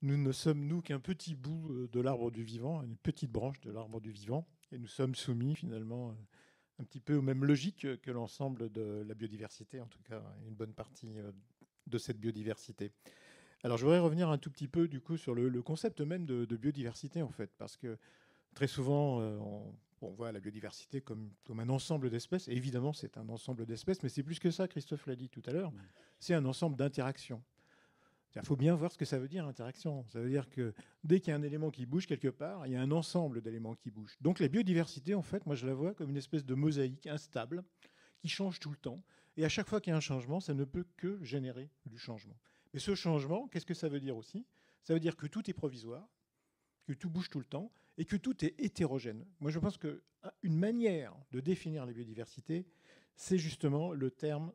nous ne sommes, nous, qu'un petit bout de l'arbre du vivant, une petite branche de l'arbre du vivant, et nous sommes soumis finalement un petit peu aux mêmes logiques que l'ensemble de la biodiversité, en tout cas une bonne partie de cette biodiversité. Alors je voudrais revenir un tout petit peu du coup sur le concept même de biodiversité en fait, parce que très souvent on voit la biodiversité comme un ensemble d'espèces, et évidemment c'est un ensemble d'espèces, mais c'est plus que ça, Christophe l'a dit tout à l'heure, c'est un ensemble d'interactions. Il faut bien voir ce que ça veut dire, interaction. Ça veut dire que dès qu'il y a un élément qui bouge quelque part, il y a un ensemble d'éléments qui bougent. Donc la biodiversité, en fait, moi je la vois comme une espèce de mosaïque instable qui change tout le temps. Et à chaque fois qu'il y a un changement, ça ne peut que générer du changement. Mais ce changement, qu'est-ce que ça veut dire aussi? Ça veut dire que tout est provisoire, que tout bouge tout le temps et que tout est hétérogène. Moi je pense qu'une manière de définir la biodiversité, c'est justement le terme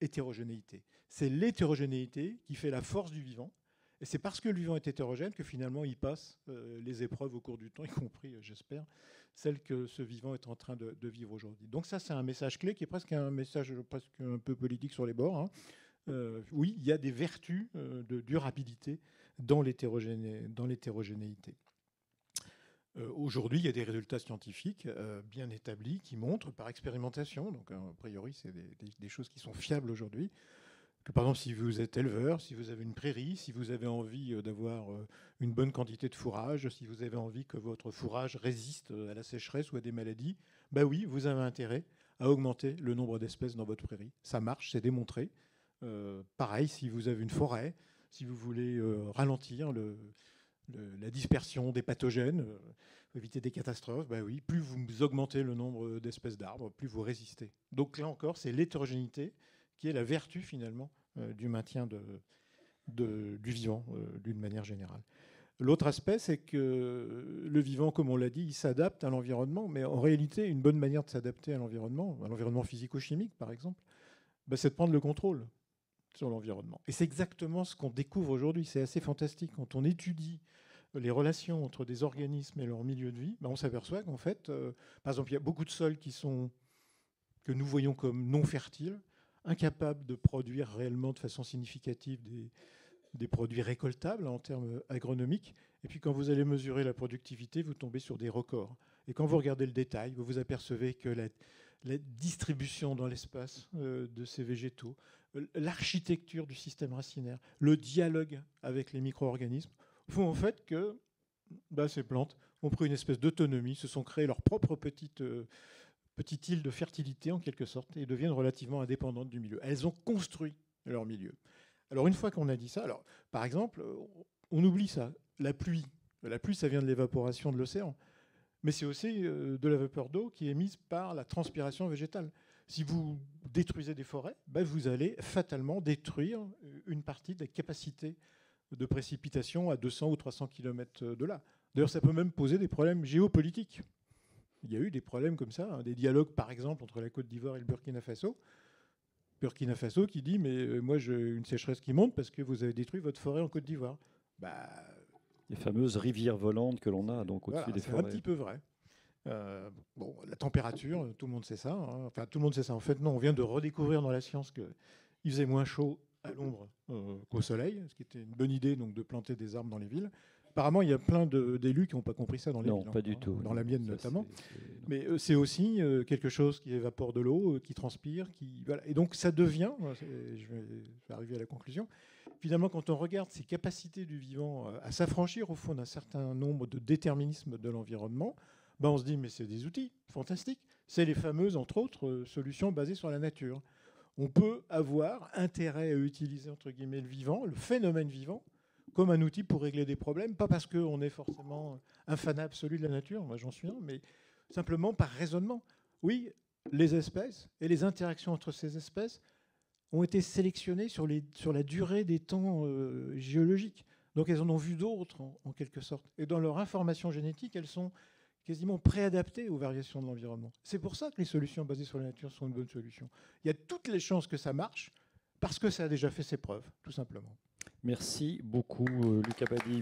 hétérogénéité. C'est l'hétérogénéité qui fait la force du vivant. Et c'est parce que le vivant est hétérogène que finalement il passe les épreuves au cours du temps, y compris, j'espère, celles que ce vivant est en train de vivre aujourd'hui. Donc ça, c'est un message clé qui est presque un message presque un peu politique sur les bords. Oui, il y a des vertus de durabilité dans l'hétérogénéité. Aujourd'hui, il y a des résultats scientifiques bien établis qui montrent par expérimentation, donc a priori c'est des choses qui sont fiables aujourd'hui, que par exemple si vous êtes éleveur, si vous avez une prairie, si vous avez envie d'avoir une bonne quantité de fourrage, si vous avez envie que votre fourrage résiste à la sécheresse ou à des maladies, bah oui, vous avez intérêt à augmenter le nombre d'espèces dans votre prairie. Ça marche, c'est démontré. Pareil, si vous avez une forêt, si vous voulez ralentir la dispersion des pathogènes, éviter des catastrophes, bah oui, plus vous augmentez le nombre d'espèces d'arbres, plus vous résistez. Donc là encore, c'est l'hétérogénéité qui est la vertu finalement du maintien du vivant d'une manière générale. L'autre aspect, c'est que le vivant, comme on l'a dit, il s'adapte à l'environnement, mais en réalité, une bonne manière de s'adapter à l'environnement physico-chimique par exemple, bah, c'est de prendre le contrôle sur l'environnement. Et c'est exactement ce qu'on découvre aujourd'hui. C'est assez fantastique. Quand on étudie les relations entre des organismes et leur milieu de vie, ben on s'aperçoit qu'en fait, par exemple, il y a beaucoup de sols que nous voyons comme non fertiles, incapables de produire réellement de façon significative des produits récoltables en termes agronomiques. Et puis quand vous allez mesurer la productivité, vous tombez sur des records. Et quand vous regardez le détail, vous vous apercevez que la distribution dans l'espace de ces végétaux, l'architecture du système racinaire, le dialogue avec les micro-organismes font en fait que ces plantes ont pris une espèce d'autonomie, se sont créées leur propre petite île de fertilité en quelque sorte et deviennent relativement indépendantes du milieu. Elles ont construit leur milieu. Alors une fois qu'on a dit ça, alors par exemple, on oublie ça, la pluie. La pluie, ça vient de l'évaporation de l'océan. Mais c'est aussi de la vapeur d'eau qui est émise par la transpiration végétale. Si vous détruisez des forêts, vous allez fatalement détruire une partie des capacités de précipitation à 200 ou 300 km de là. D'ailleurs, ça peut même poser des problèmes géopolitiques. Il y a eu des problèmes comme ça, des dialogues par exemple entre la Côte d'Ivoire et le Burkina Faso. Burkina Faso qui dit mais moi j'ai une sécheresse qui monte parce que vous avez détruit votre forêt en Côte d'Ivoire. Les fameuses rivières volantes que l'on a donc au-dessus des forêts. C'est un petit peu vrai. La température, tout le monde sait ça. Hein. Enfin, tout le monde sait ça. En fait, non, on vient de redécouvrir dans la science qu'il faisait moins chaud à l'ombre qu'au soleil, ce qui était une bonne idée donc, de planter des arbres dans les villes. Apparemment, il y a plein d'élus qui n'ont pas compris ça dans les villes. Non, pas du tout. Dans la mienne notamment. Mais c'est aussi quelque chose qui évapore de l'eau, qui transpire. Voilà. Et donc, ça devient, je vais arriver à la conclusion, finalement, quand on regarde ces capacités du vivant à s'affranchir au fond d'un certain nombre de déterminismes de l'environnement, on se dit, mais c'est des outils fantastiques. C'est les fameuses, entre autres, solutions basées sur la nature. On peut avoir intérêt à utiliser, entre guillemets, le vivant, le phénomène vivant, comme un outil pour régler des problèmes, pas parce qu'on est forcément un fan absolu de la nature, moi j'en suis un, mais simplement par raisonnement. Oui, les espèces et les interactions entre ces espèces ont été sélectionnées sur la durée des temps géologiques. Donc elles en ont vu d'autres, en quelque sorte. Et dans leur information génétique, elles sont quasiment préadaptées aux variations de l'environnement. C'est pour ça que les solutions basées sur la nature sont une bonne solution. Il y a toutes les chances que ça marche, parce que ça a déjà fait ses preuves, tout simplement. Merci beaucoup, Luc Abadi.